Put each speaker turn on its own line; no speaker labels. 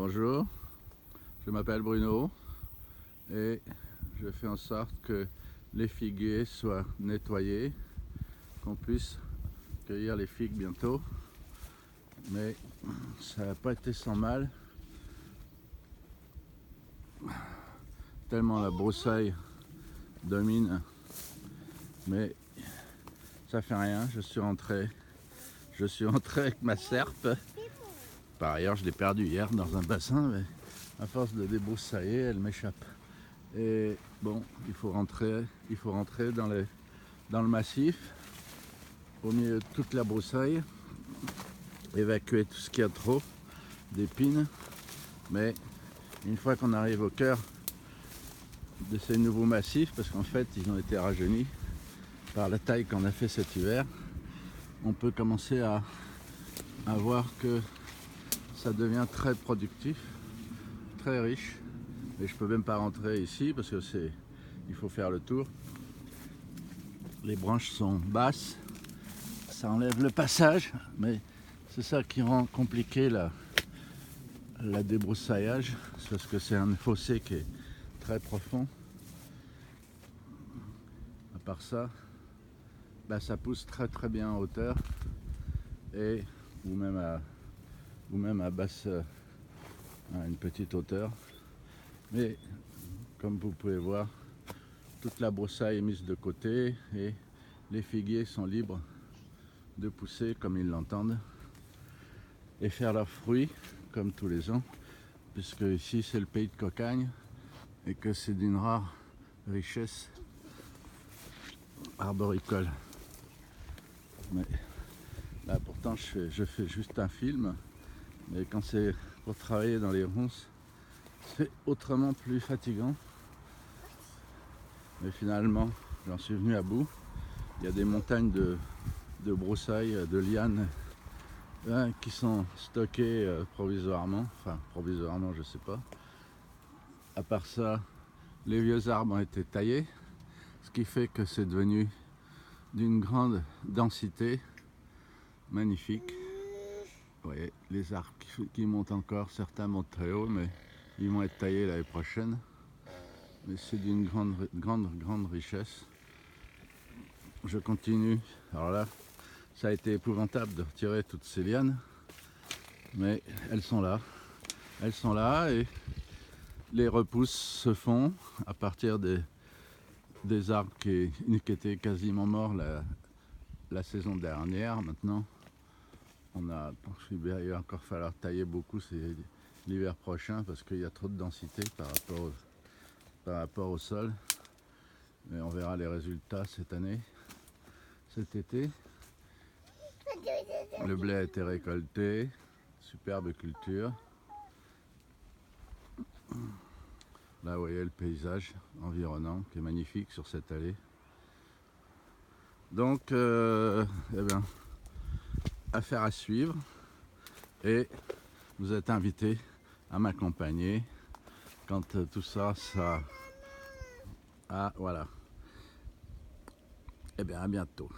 Bonjour, je m'appelle Bruno et je fais en sorte que les figuiers soient nettoyés, qu'on puisse cueillir les figues bientôt. Mais ça n'a pas été sans mal, tellement la broussaille domine. Mais ça fait rien, je suis rentré avec ma serpe. Par ailleurs, je l'ai perdue hier dans un bassin, mais à force de débroussailler, elle m'échappe. Et bon, il faut rentrer dans le massif, au milieu de toute la broussaille, évacuer tout ce qu'il y a trop d'épines. Mais une fois qu'on arrive au cœur de ces nouveaux massifs, parce qu'en fait ils ont été rajeunis par la taille qu'on a fait cet hiver, on peut commencer à voir que ça devient très productif, très riche. Et je peux même pas rentrer ici parce que il faut faire le tour. Les branches sont basses, ça enlève le passage, mais c'est ça qui rend compliqué la débroussaillage, parce que c'est un fossé qui est très profond. À part ça, ça pousse très bien en hauteur et ou même à basse, à une petite hauteur. Mais comme vous pouvez voir, toute la broussaille est mise de côté et les figuiers sont libres de pousser comme ils l'entendent et faire leurs fruits comme tous les ans, puisque ici c'est le pays de Cocagne et que c'est d'une rare richesse arboricole. Mais là pourtant je fais juste un film, mais quand c'est pour travailler dans les ronces, c'est autrement plus fatigant. Mais finalement, j'en suis venu à bout. Il y a des montagnes de broussailles, de lianes qui sont stockées provisoirement. Enfin, provisoirement, je sais pas. À part ça, les vieux arbres ont été taillés, ce qui fait que c'est devenu d'une grande densité, magnifique. Vous voyez, les arbres qui montent encore, certains montent très haut, mais ils vont être taillés l'année prochaine. Mais c'est d'une grande richesse. Je continue. Alors là, ça a été épouvantable de retirer toutes ces lianes, mais elles sont là et les repousses se font à partir des arbres qui étaient quasiment morts la saison dernière. Maintenant, il va encore falloir tailler beaucoup l'hiver prochain parce qu'il y a trop de densité par rapport au sol. Mais on verra les résultats cet été. Le blé a été récolté, superbe culture. Là, vous voyez le paysage environnant qui est magnifique sur cette allée. Donc, affaire à suivre. Et vous êtes invités à m'accompagner quand tout ça. Ah, voilà. Eh bien, à bientôt.